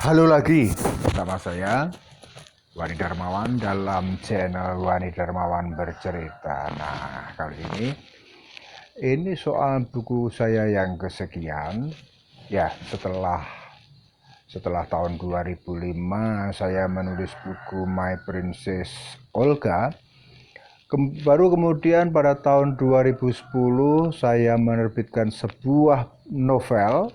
Halo lagi, bersama saya Wani Darmawan dalam channel Wani Darmawan Bercerita. Nah, kali ini soal buku saya yang kesekian. Ya, setelah tahun 2005 saya menulis buku My Princess Olga. Baru kemudian pada tahun 2010 saya menerbitkan sebuah novel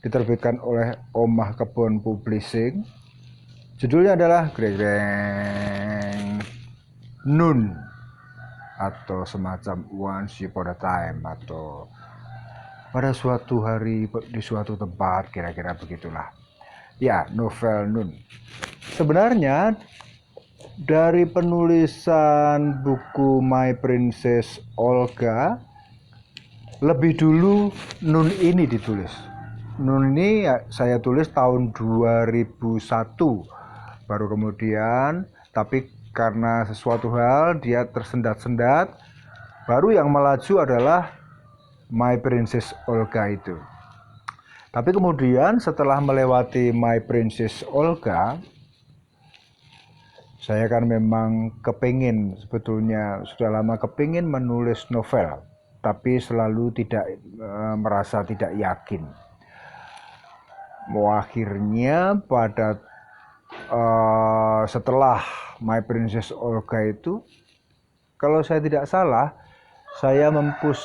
diterbitkan oleh Omah Kebon Publishing. Judulnya adalah Greng Nun, atau semacam Once Upon a Time, atau pada suatu hari di suatu tempat, kira-kira begitulah. Ya, novel Nun. Sebenarnya dari penulisan buku My Princess Olga, lebih dulu Nun ini ditulis. Nun ini ya, saya tulis tahun 2001. Baru kemudian, tapi karena sesuatu hal dia tersendat-sendat, baru yang melaju adalah My Princess Olga itu. Tapi kemudian setelah melewati My Princess Olga, saya kan memang kepingin, sebetulnya sudah lama kepingin menulis novel, tapi selalu merasa tidak yakin. Akhirnya pada setelah My Princess Olga itu, kalau saya tidak salah, saya menulis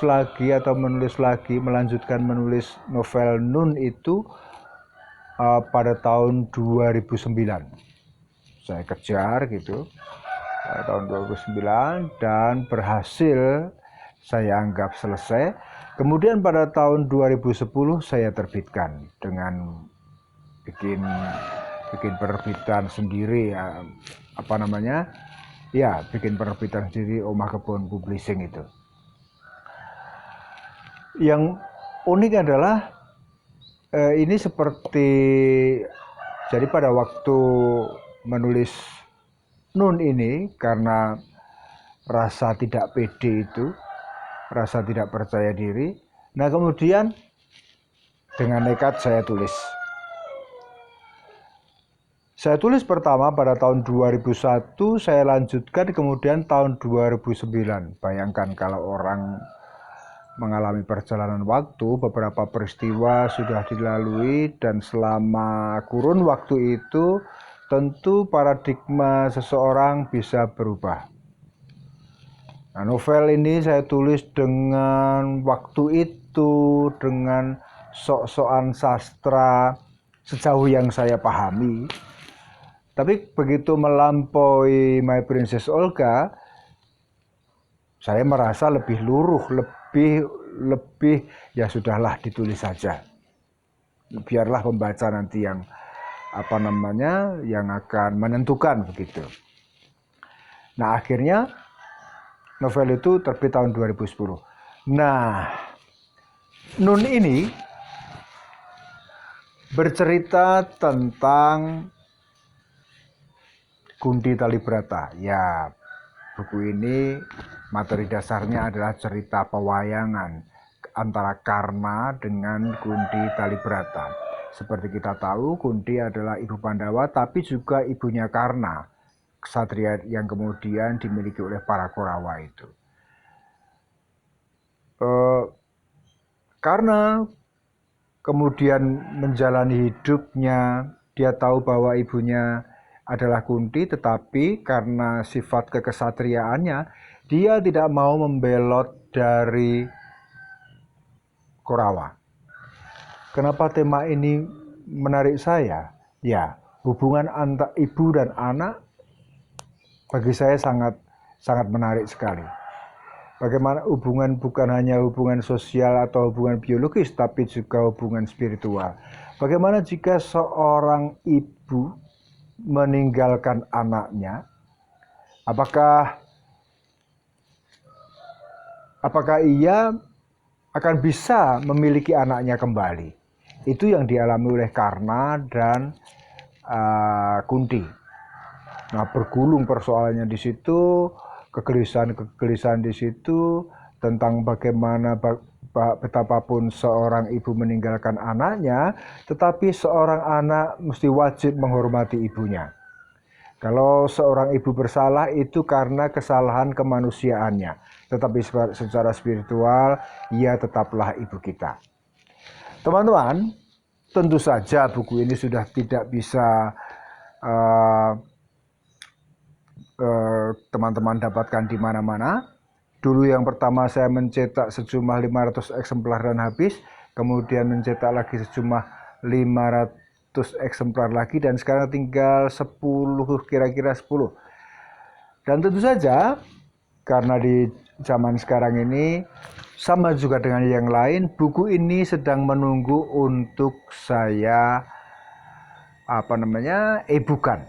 lagi, melanjutkan menulis novel Nun itu pada tahun 2009. Saya kejar gitu pada tahun 2009 dan berhasil, saya anggap selesai. Kemudian pada tahun 2010 saya terbitkan dengan bikin penerbitan sendiri, bikin penerbitan sendiri, Omah Kebon Publishing itu. Yang unik adalah ini seperti, jadi pada waktu menulis Nun ini, karena rasa tidak pede itu, rasa tidak percaya diri, nah kemudian dengan nekat saya tulis. Saya tulis pertama pada tahun 2001, saya lanjutkan kemudian tahun 2009. Bayangkan kalau orang mengalami perjalanan waktu, beberapa peristiwa sudah dilalui, dan selama kurun waktu itu tentu paradigma seseorang bisa berubah. Nah, novel ini saya tulis dengan waktu itu, dengan sok-sokan sastra sejauh yang saya pahami. Tapi begitu melampaui My Princess Olga, saya merasa lebih luruh, lebih ya sudahlah, ditulis saja. Biarlah pembaca nanti yang yang akan menentukan begitu. Nah, akhirnya novel itu terbit tahun 2010. Nah, Nun ini bercerita tentang Kunti Talibrata. Ya, buku ini materi dasarnya adalah cerita pewayangan antara Karna dengan Kunti Talibrata. Seperti kita tahu, Kunti adalah ibu Pandawa, tapi juga ibunya Karna, ksatria yang kemudian dimiliki oleh para Korawa itu. Karena kemudian menjalani hidupnya, dia tahu bahwa ibunya adalah Kunti, tetapi karena sifat kekesatriaannya, dia tidak mau membelot dari Korawa. Kenapa tema ini menarik saya? Ya, hubungan antara ibu dan anak bagi saya sangat menarik sekali. Bagaimana hubungan bukan hanya hubungan sosial atau hubungan biologis, tapi juga hubungan spiritual. Bagaimana jika seorang ibu meninggalkan anaknya, apakah ia akan bisa memiliki anaknya kembali? Itu yang dialami oleh Karna dan Kunti. Nah, bergulung persoalannya di situ, kegelisahan di situ tentang bagaimana betapapun seorang ibu meninggalkan anaknya, tetapi seorang anak mesti wajib menghormati ibunya. Kalau seorang ibu bersalah itu karena kesalahan kemanusiaannya, tetapi secara spiritual ia tetaplah ibu kita. Teman-teman, tentu saja buku ini sudah tidak bisa teman-teman dapatkan di mana-mana. Dulu yang pertama saya mencetak sejumlah 500 eksemplar dan habis, kemudian mencetak lagi sejumlah 500 eksemplar lagi, dan sekarang tinggal 10, kira-kira 10. Dan tentu saja karena di zaman sekarang ini sama juga dengan yang lain, buku ini sedang menunggu untuk saya e-bookan.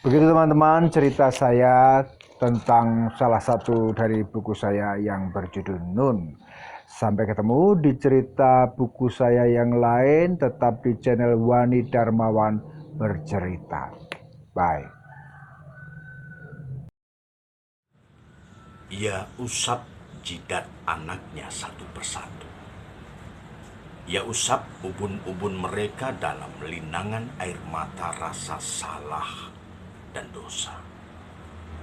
Begitu teman-teman, cerita saya tentang salah satu dari buku saya yang berjudul Nun. Sampai ketemu di cerita buku saya yang lain, tetap di channel Wani Darmawan Bercerita. Bye. Ia usap jidat anaknya satu persatu. Ia usap ubun-ubun mereka dalam linangan air mata rasa salah dan dosa.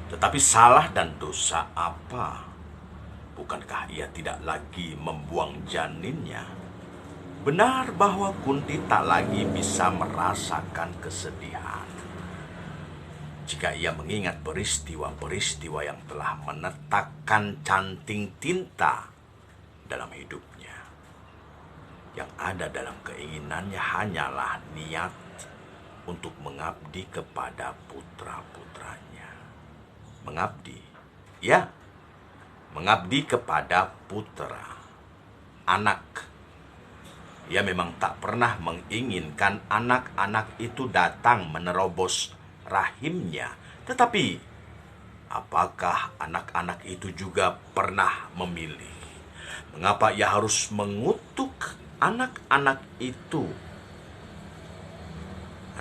Tetapi salah dan dosa apa? Bukankah ia tidak lagi membuang janinnya? Benar bahwa Kunti tak lagi bisa merasakan kesedihan. Jika ia mengingat peristiwa-peristiwa yang telah menetakkan canting tinta dalam hidupnya, yang ada dalam keinginannya hanyalah niat untuk mengabdi kepada putra-putranya. Mengabdi, ya, mengabdi kepada putra, anak. Ia memang tak pernah menginginkan anak-anak itu datang menerobos rahimnya. Tetapi, apakah anak-anak itu juga pernah memilih? Mengapa ia harus mengutuk anak-anak itu?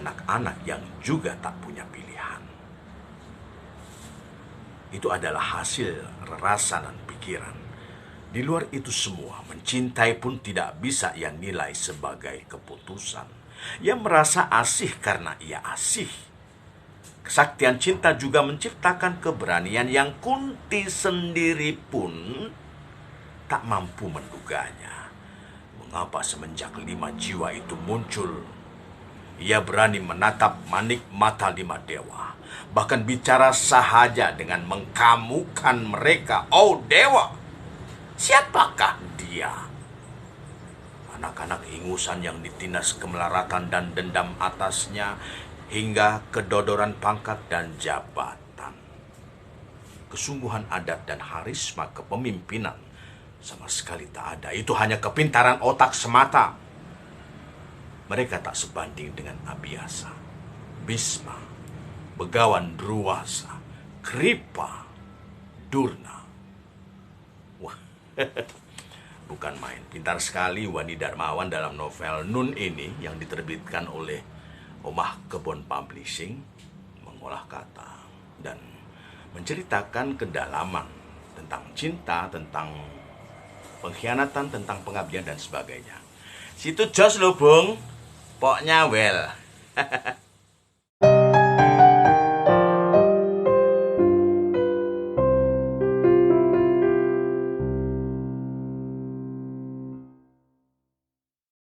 Anak-anak yang juga tak punya pilihan. Itu adalah hasil rasa dan pikiran. Di luar itu semua, mencintai pun tidak bisa ia nilai sebagai keputusan. Ia merasa asih karena ia asih. Kesaktian cinta juga menciptakan keberanian yang Kunti sendiri pun tak mampu menduganya. Mengapa semenjak 5 jiwa itu muncul, ia berani menatap manik mata 5 dewa, bahkan bicara sahaja dengan mengkamukan mereka. Oh dewa, siapakah dia? Anak-anak ingusan yang ditindas kemelaratan dan dendam atasnya, hingga kedodoran pangkat dan jabatan. Kesungguhan adat dan harisma kepemimpinan sama sekali tak ada. Itu hanya kepintaran otak semata. Mereka tak sebanding dengan Abhyasa, Bhisma, Begawan Druwasa, Kripa, Durna. Wah, bukan main. Pintar sekali Wani Darmawan dalam novel Nun ini yang diterbitkan oleh Omah Kebon Publishing, mengolah kata dan menceritakan kedalaman tentang cinta, tentang pengkhianatan, tentang pengabdian dan sebagainya. Situ jos lo, Bung. Pokoknya well.